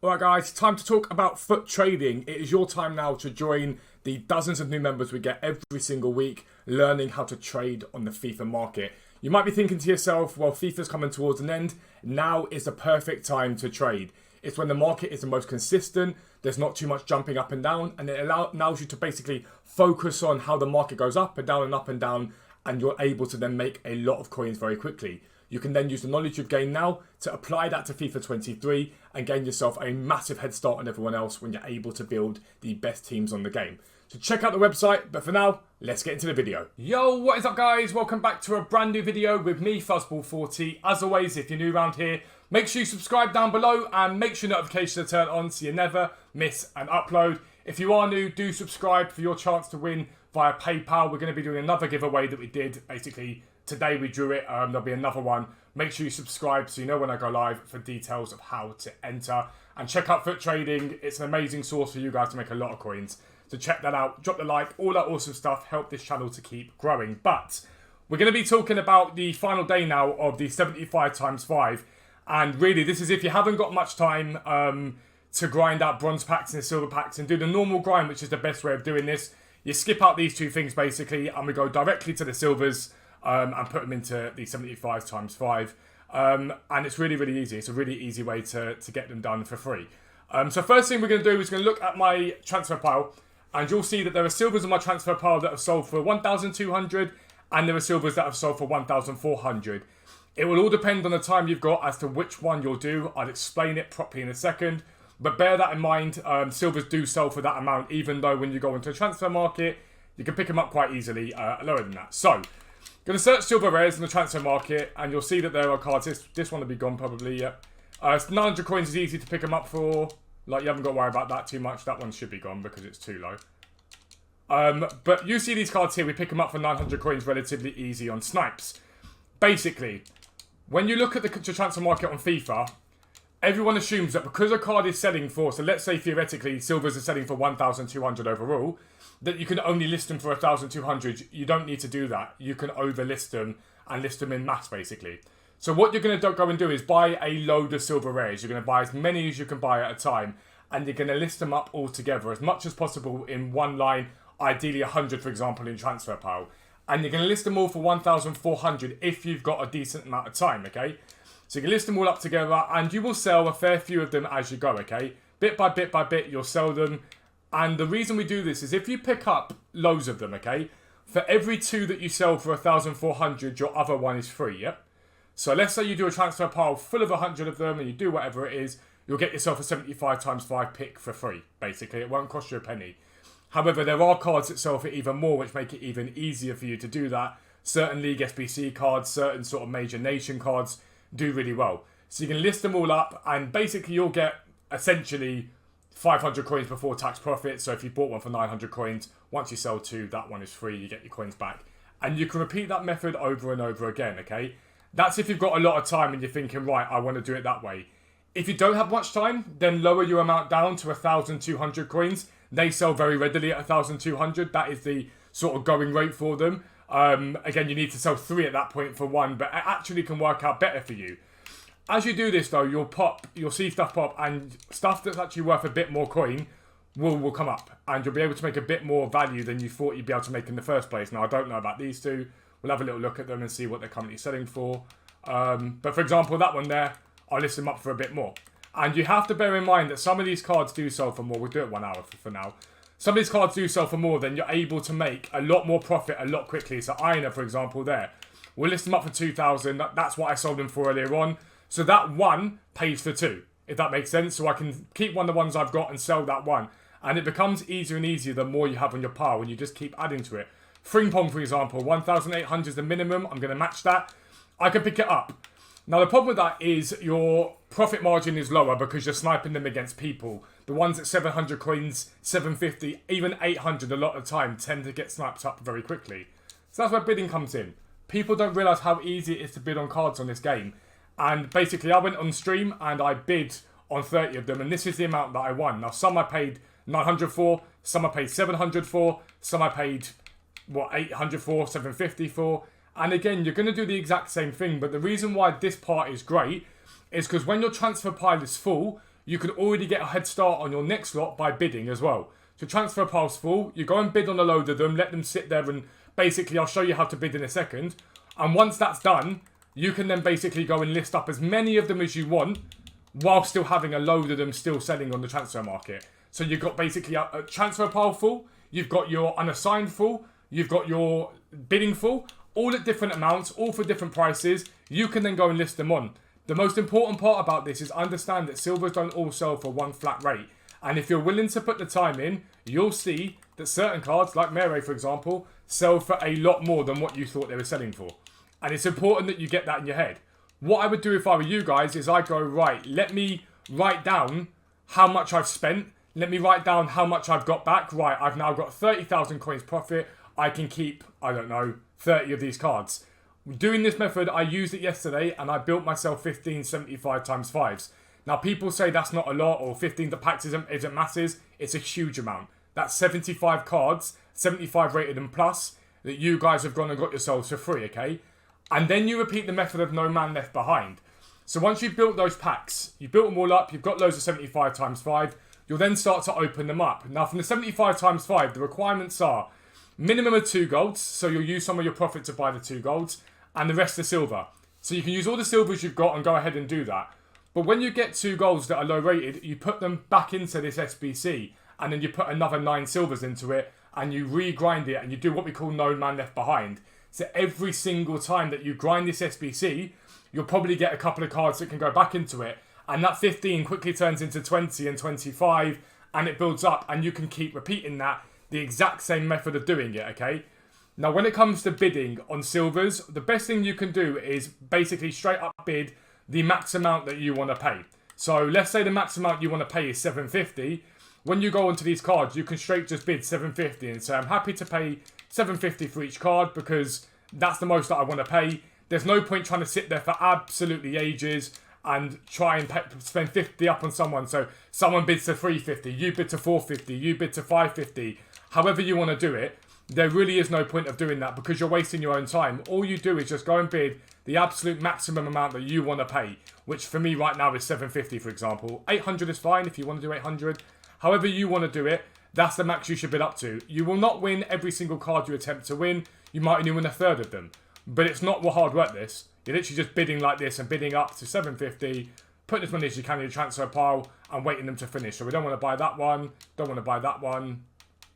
Alright guys, time to talk about foot trading. It is your time now to join the dozens of new members we get every single week learning how to trade on the FIFA market. You might be thinking to yourself, well, FIFA's coming towards an end. Now is the perfect time to trade. It's when the market is the most consistent, there's not too much jumping up and down, and it allows you to basically focus on how the market goes up and down, and you're able to then make a lot of coins very quickly. You can then use the knowledge you've gained now to apply that to FIFA 23 and gain yourself a massive head start on everyone else when you're able to build the best teams on the game. So check out the website, but for now, let's get into the video. Yo, what is up guys? Welcome back to a brand new video with me, Fuzzball40. As always, if you're new around here, make sure you subscribe down below and make sure notifications are turned on so you never miss an upload. If you are new, do subscribe for your chance to win via PayPal. We're going to be doing another giveaway that we did basically today. We drew it. There'll be another one. Make sure you subscribe so you know when I go live for details of how to enter. And check out Foot Trading. It's an amazing source for you guys to make a lot of coins. So check that out. Drop the like. All that awesome stuff. Help this channel to keep growing. But we're going to be talking about the final day now of the 75 times 5. And really, this is if you haven't got much time to grind out bronze packs and silver packs and do the normal grind, which is the best way of doing this. You skip out these two things basically, and we go directly to the silvers. And put them into the 75 times 5. And it's really, really easy. It's a really easy way to get them done for free. So first thing we're going to do is going to look at my transfer pile. And you'll see that there are silvers in my transfer pile that have sold for 1,200. And there are silvers that have sold for 1,400. It will all depend on the time you've got as to which one you'll do. I'll explain it properly in a second. But bear that in mind. Silvers do sell for that amount. Even though when you go into a transfer market, you can pick them up quite easily lower than that. So going to search silver rares in the transfer market, and you'll see that there are cards. This one will be gone probably, yeah. 900 coins is easy to pick them up for. Like, you haven't got to worry about that too much. That one should be gone because it's too low. But you see these cards here. We pick them up for 900 coins relatively easy on snipes. Basically, when you look at the transfer market on FIFA, everyone assumes that because a card is selling for, so let's say theoretically silvers are selling for 1,200 overall, that you can only list them for 1,200. You don't need to do that. You can overlist them and list them in mass, basically. So what you're going to go and do is buy a load of silver rares. You're going to buy as many as you can buy at a time, and you're going to list them up all together as much as possible in one line, ideally 100, for example, in transfer pile. And you're going to list them all for 1,400 if you've got a decent amount of time, okay? So you can list them all up together, and you will sell a fair few of them as you go, okay? Bit by bit, you'll sell them. And the reason we do this is if you pick up loads of them, okay, for every 2 that you sell for 1,400, your other one is free, yep? So let's say you do a transfer pile full of 100 of them and you do whatever it is, you'll get yourself a 75 times 5 pick for free, basically. It won't cost you a penny. However, there are cards that sell for even more, which make it even easier for you to do that. Certain League SBC cards, certain sort of major nation cards do really well. So you can list them all up, and basically you'll get essentially 500 coins before tax profit. So if you bought one for 900 coins, once you sell 2, that one is free. You get your coins back. And you can repeat that method over and over again, okay? That's if you've got a lot of time and you're thinking, right, I want to do it that way. If you don't have much time, then lower your amount down to 1,200 coins. They sell very readily at 1,200. That is the sort of going rate for them. Again, you need to sell 3 at that point for 1, but it actually can work out better for you. As you do this though, you'll see stuff pop, and stuff that's actually worth a bit more coin will come up, and you'll be able to make a bit more value than you thought you'd be able to make in the first place. Now, I don't know about these two. We'll have a little look at them and see what they're currently selling for. But for example, that one there, I'll list them up for a bit more. And you have to bear in mind that some of these cards do sell for more. We'll do it 1 hour for now. Some of these cards do sell for more, then you're able to make a lot more profit a lot quickly. So Iona, for example, there. We'll list them up for 2,000. That's what I sold them for earlier on. So that one pays for 2, if that makes sense. So I can keep one of the ones I've got and sell that one. And it becomes easier and easier the more you have on your pile, and you just keep adding to it. Frimpong, for example, 1,800 is the minimum. I'm going to match that. I can pick it up. Now, the problem with that is your profit margin is lower because you're sniping them against people. The ones at 700 coins, 750, even 800 a lot of the time tend to get sniped up very quickly. So that's where bidding comes in. People don't realise how easy it is to bid on cards on this game. And basically, I went on stream and I bid on 30 of them, and this is the amount that I won. Now, some I paid 900 for, some I paid 700 for, some I paid, 800 for, 750 for. And again, you're going to do the exact same thing, but the reason why this part is great is because when your transfer pile is full, you can already get a head start on your next lot by bidding as well. So transfer pile's full, you go and bid on a load of them, let them sit there, and basically I'll show you how to bid in a second. And once that's done, you can then basically go and list up as many of them as you want while still having a load of them still selling on the transfer market. So you've got basically a transfer pile full, you've got your unassigned full, you've got your bidding full, all at different amounts, all for different prices. You can then go and list them on. The most important part about this is understand that silvers don't all sell for one flat rate. And if you're willing to put the time in, you'll see that certain cards, like Mere for example, sell for a lot more than what you thought they were selling for. And it's important that you get that in your head. What I would do if I were you guys is I'd go, right, let me write down how much I've spent. Let me write down how much I've got back. Right, I've now got 30,000 coins profit. I can keep, I don't know, 30 of these cards. Doing this method, I used it yesterday and I built myself 15 75 times 5s. Now, people say that's not a lot, or 15 the packs isn't masses. It's a huge amount. That's 75 cards, 75 rated and plus, that you guys have gone and got yourselves for free, okay? And then you repeat the method of no man left behind. So once you've built those packs, you've built them all up, you've got loads of 75 times 5, you'll then start to open them up. Now, from the 75 times 5, the requirements are minimum of 2 golds, so you'll use some of your profit to buy the 2 golds, and the rest are silver. So you can use all the silvers you've got and go ahead and do that. But when you get 2 golds that are low rated, you put them back into this SBC, and then you put another 9 silvers into it, and you regrind it, and you do what we call no man left behind. So every single time that you grind this SBC, you'll probably get a couple of cards that can go back into it, and that 15 quickly turns into 20 and 25, and it builds up, and you can keep repeating that, the exact same method of doing it, okay? Now, when it comes to bidding on silvers, the best thing you can do is basically straight up bid the max amount that you want to pay. So let's say the max amount you want to pay is 750. When you go onto these cards, you can straight just bid 750 and say, I'm happy to pay 750 for each card because that's the most that I want to pay. There's no point trying to sit there for absolutely ages and try and spend 50 up on someone. So someone bids to 350, you bid to 450, you bid to 550. However you want to do it, there really is no point of doing that because you're wasting your own time. All you do is just go and bid the absolute maximum amount that you want to pay, which for me right now is 750, for example. 800 is fine if you want to do 800. However you want to do it, that's the max you should bid up to. You will not win every single card you attempt to win. You might only win a third of them. But it's not hard work, this. You're literally just bidding like this and bidding up to 750, putting as many as you can in your transfer pile and waiting them to finish. So we don't want to buy that one, don't want to buy that one.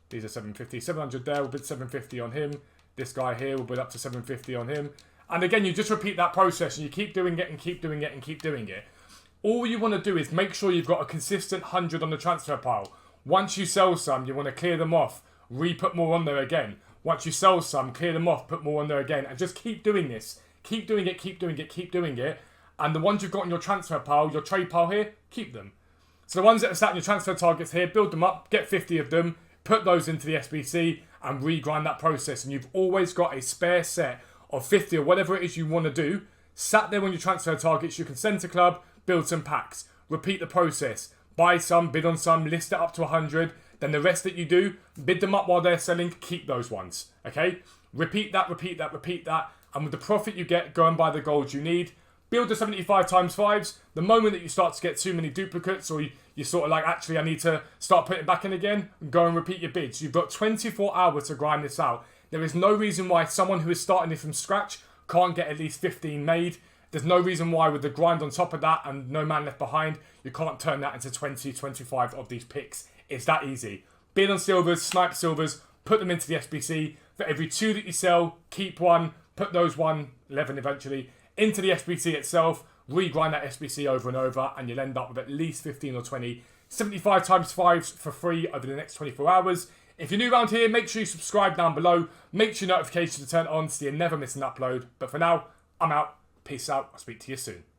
These are 750, 700 there, we'll bid 750 on him. This guy here, we'll bid up to 750 on him. And again, you just repeat that process and you keep doing it and keep doing it and keep doing it. All you want to do is make sure you've got a consistent 100 on the transfer pile. Once you sell some, you want to clear them off, re-put more on there again. Once you sell some, clear them off, put more on there again. And just keep doing this. Keep doing it, keep doing it, keep doing it. And the ones you've got in your transfer pile, your trade pile here, keep them. So the ones that are sat in your transfer targets here, build them up, get 50 of them, put those into the SBC and regrind that process. And you've always got a spare set of 50 or whatever it is you want to do. Sat there on your transfer targets, you can send to club, build some packs. Repeat the process. Buy some, bid on some, list it up to 100. Then the rest that you do, bid them up while they're selling, keep those ones. Okay? Repeat that, repeat that, repeat that. And with the profit you get, go and buy the golds you need. Build the 75 times 5s. The moment that you start to get too many duplicates or you sort of like, actually, I need to start putting it back in again, go and repeat your bids. You've got 24 hours to grind this out. There is no reason why someone who is starting it from scratch can't get at least 15 made. There's no reason why with the grind on top of that and no man left behind, you can't turn that into 20, 25 of these picks. It's that easy. Bid on silvers, snipe silvers, put them into the SBC. For every 2 that you sell, keep 1, put those 11 eventually, into the SBC itself, regrind that SBC over and over, and you'll end up with at least 15 or 20 75 times 5s for free over the next 24 hours. If you're new around here, make sure you subscribe down below. Make sure your notifications are turned on so you never miss an upload. But for now, I'm out. Peace out. I'll speak to you soon.